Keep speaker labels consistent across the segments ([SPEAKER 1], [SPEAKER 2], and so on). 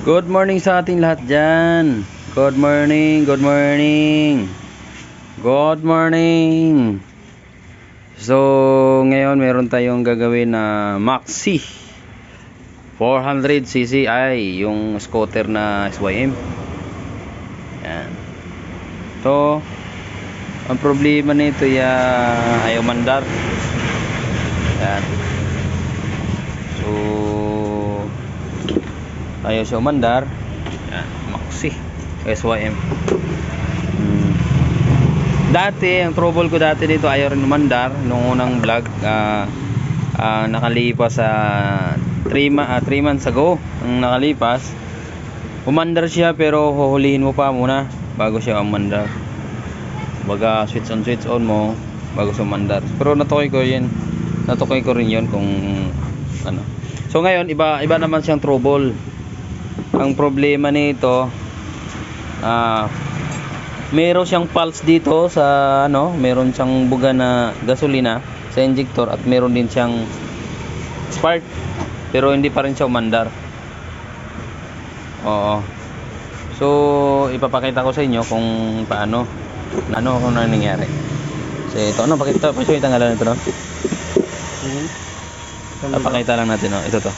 [SPEAKER 1] Good morning sa ating lahat dyan. Good morning, good morning. Good morning. So, ngayon meron tayong gagawin na Maxi 400cc ay yung scooter na SYM. Yan. So, ang problema nito ayaw mandar. Yan. So, ayaw siya umandar. Yan, Maxi SYM. Dati, ang trouble ko dati dito, ayaw rin umandar nung unang vlog. Nakalipas sa 3 months ago ang nakalipas. Umandar siya pero huhulihin mo pa muna bago siya umandar. Baga switch on mo bago siya umandar. Pero natukoy ko rin yun kung ano. So ngayon iba naman siyang trouble. Ang problema nito, meron siyang pulse dito sa meron siyang buga na gasolina sa injector at meron din siyang spark pero hindi pa rin siya umandar. Oo. So ipapakita ko sa inyo kung paano kung ano nangyari. So ito pakita ang ngalan nito Papakita lang natin ito to.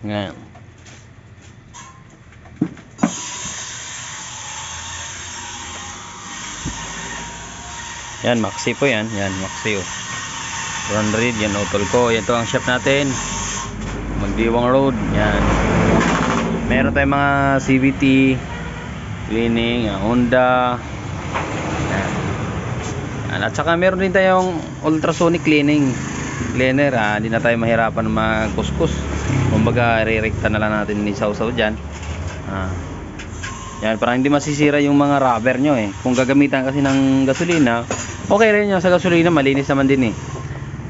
[SPEAKER 1] Ngayon. Yan, Maxi po yan. Yan, Maxi 400, yan, utol ko. Ito ang shop natin. Magdiwang Road. Yan. Meron tayong mga CVT, cleaning, Honda. Yan. Yan. At saka meron din tayong ultrasonic cleaner. Hindi na tayo mahirapan magkuskus. Kumbaga re-recta na lang natin ni sausaw dyan. Yan, para hindi masisira yung mga rubber nyo kung gagamitan kasi ng gasolina, okay rin yun sa gasolina, malinis naman din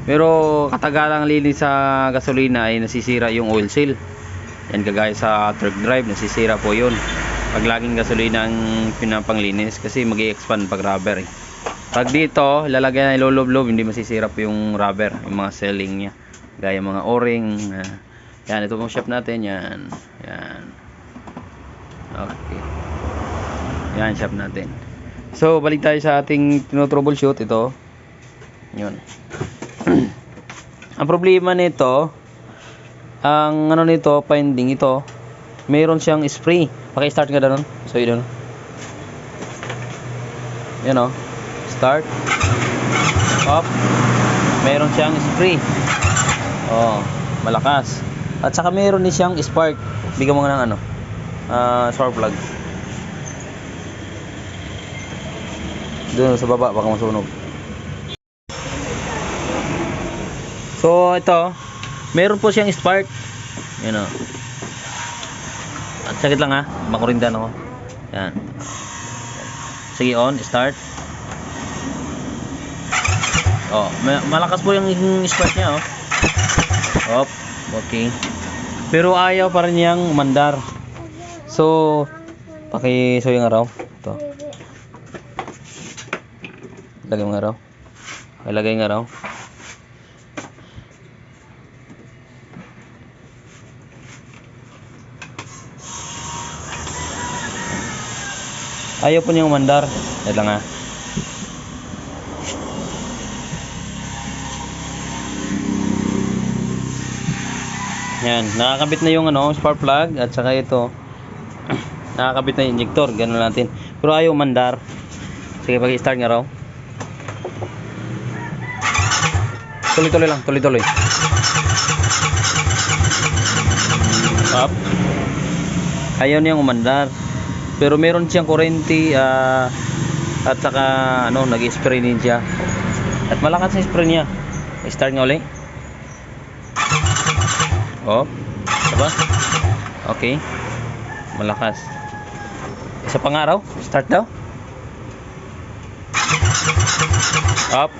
[SPEAKER 1] pero katagalang linis sa gasolina ay nasisira yung oil seal. Yan, kagaya sa truck drive, nasisira po yun pag laging gasolina ang pinapanglinis kasi mag-i-expand pag rubber Pag dito, lalagyan na ilolob-lob, hindi masisira po yung rubber, yung mga sealing nya, gaya mga o-ring. Yan, ito pong shop natin. Yan. Okay. Yan, shop natin. So, balik tayo sa ating troubleshoot. Ito. Yun. Ang problema nito, ang nito, finding ito, mayroon siyang spray. Paki-start nga doon. So, yun. Yan Start. Off. Mayroon siyang spray. Malakas. At saka mayroon din siyang spark. Bigyan mo nga ng spark plug. Doon sa baba baka masunog. So ito, mayroon po siyang spark. Yan At sakit lang makurindan ako. Yan. Sige, on, start. Malakas po yung spark niya Okay. Pero ayaw pa rin niyang umandar. So, paki-show yung araw. Ito. Lagay yung araw. Ilagay yung araw. Ayaw po niyang umandar. Ito lang Yan, nakakabit na yung spark plug at saka ito nakakabit na yung injector, ganun natin. Pero ayaw mandar. Sige, pag-i-start nga raw. Tuloy-tuloy lang, tuloy-tuloy. Up. Ayaw niyang umandar. Pero meron siyang kurente at saka nag-spray din siya. At malakas yung spray niya. I-start nga ulit. Diba? Okay. Malakas. Isa pang araw. Start daw. Up.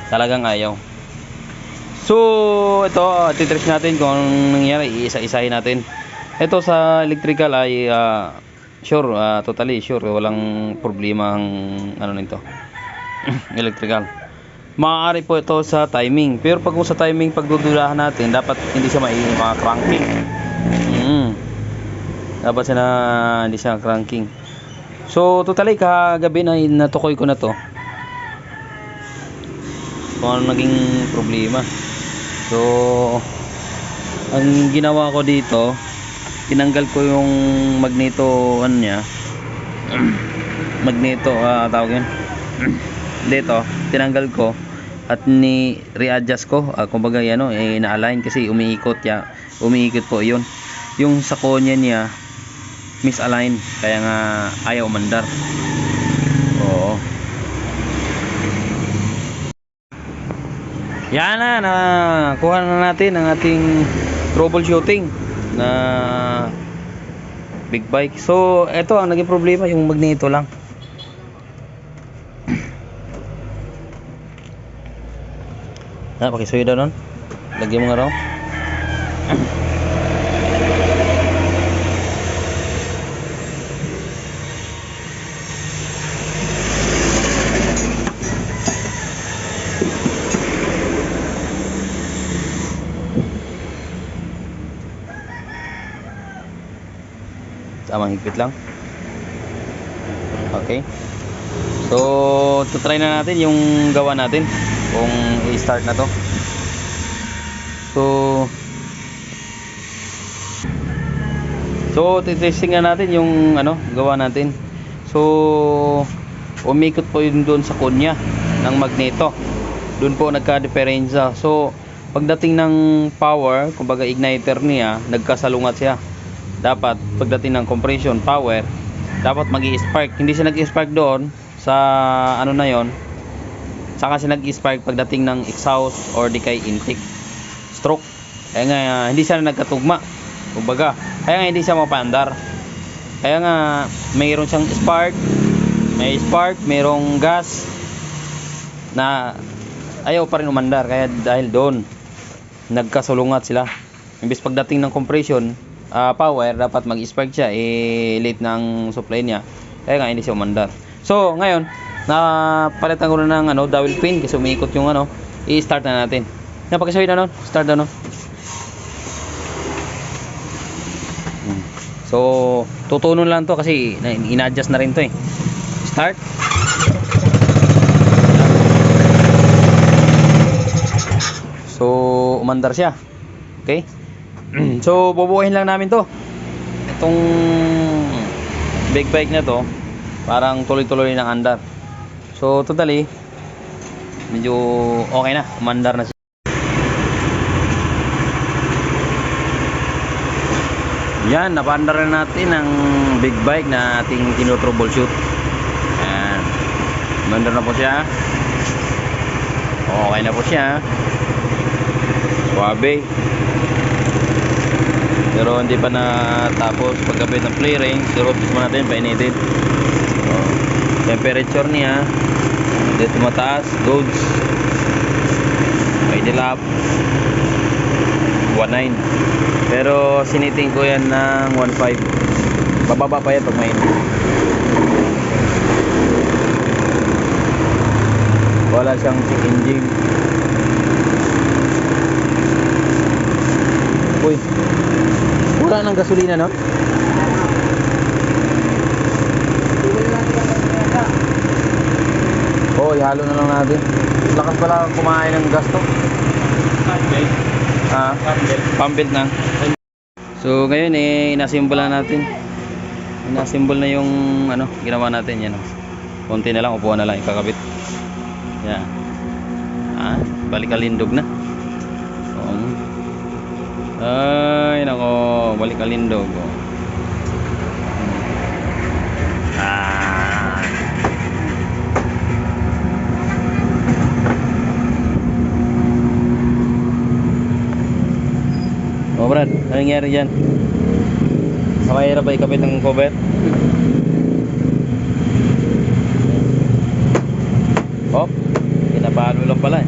[SPEAKER 1] Talagang ayaw. So, ito, titrip natin kung anong nangyari. Iisa-isahin natin. Ito sa electrical ay sure, totally sure. Walang problema ang nito. Electrical. Maaari po ito sa timing. Pero pag sa timing pagdudulahan natin, dapat hindi siya cranking. Dapat siya na hindi siya cranking. So totally kagabi na natukoy ko na to. Kung ano naging problema. So ang ginawa ko dito, tinanggal ko yung magneto ano niya. Magneto tawag yun. Dito, tinanggal ko at readjust ko. Kumbaga ano, na-align kasi umiikot ya. Umiikot po 'yun. Yung sa konya niya misalign, kaya nga ayaw umandar. Oo. Yan na, kuha na natin ang ating troubleshooting na big bike. So, ito ang naging problema, yung magneto lang. Pakisuyo daw nun. Lagyan mo nga raw. Tamang higpit lang. Okay. So, try na natin yung gawa natin kung i-start na to. So testing na natin yung ano, gawa natin. So, umikot po yun doon sa konya ng magneto. Doon po nagka-diferensya. So, pagdating ng power, kumbaga igniter niya, nagkasalungat siya. Dapat pagdating ng compression power, dapat magi-spark. Hindi siya nag-spark doon sa ano na yon. Saka siya nag-spark pagdating ng exhaust or di kay intake stroke. Kaya nga hindi siya nagkatugma. Kumbaga, kaya nga hindi siya mapandar. Kaya nga mayroon siyang spark, may spark, mayroong gas na ayaw pa rin umandar. Kaya dahil doon nagkasulungat sila. Imbis pagdating ng compression power, dapat mag-spark siya, late ng supply niya, kaya nga hindi siya umandar. So ngayon napalitan ko na ng dowel pin kasi umiikot yung i-start na natin. Napakisuyo na nun, start na nun. So tutunon lang to kasi ina-adjust na rin to Start. So umandar siya. Okay. So bubuuhin lang namin to. Itong big bike na to parang tuloy-tuloy ng andar. So totally medyo okay na, umandar na siya. Yan, napandar na natin ang big bike na ating tino-troubleshoot. Ayan, umandar na po siya. Okay na po siya. Suabe. Pero hindi pa natapos pagkabit ng play ring. Sirutis mo natin, painitin. So, temperature niya dito mataas, goods. May dilap 19. Pero siniting ko yan ng 15. Bababa pa yan pag mainit. Wala siyang check engine. Uy, wala ng gasolina, no? Oh, ihalo na lang natin. Lakas pala kumain ng gas to. Pump-build na. So ngayon inasimbol na natin. Inasimbol na yung ginawa natin yan. Konti na lang, upuan na lang ikakabit. Yan. Balik kalindog na. Ay nako, balik kalindog. Oh Brad, anong nangyari dyan? Mahirap ba ikabit ng cover? Oh, pinapalo lang pala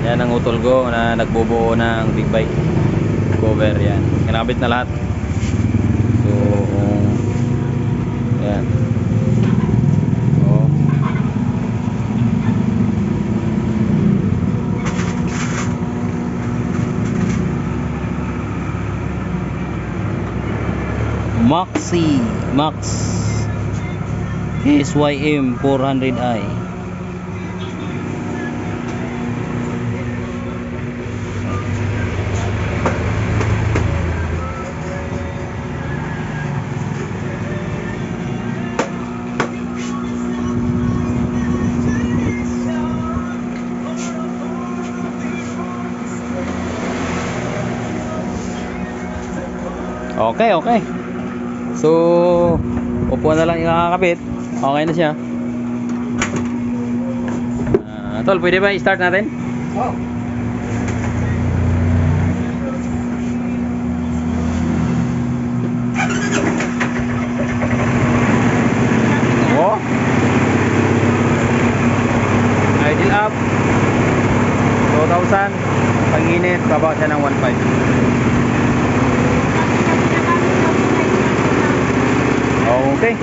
[SPEAKER 1] Yan ang utol ko na nagbubuo ng big bike cover. Yan, kinabit na lahat. So yan. Maxi Max SYM 400i. Okay, okay. So, upuan na lang yung kakakabit. Okay na siya. Tol, pwede ba i-start natin?
[SPEAKER 2] Oh.
[SPEAKER 1] Oh. Idle up. 2,000. Panginit, baba siya ng 1.5. Okay.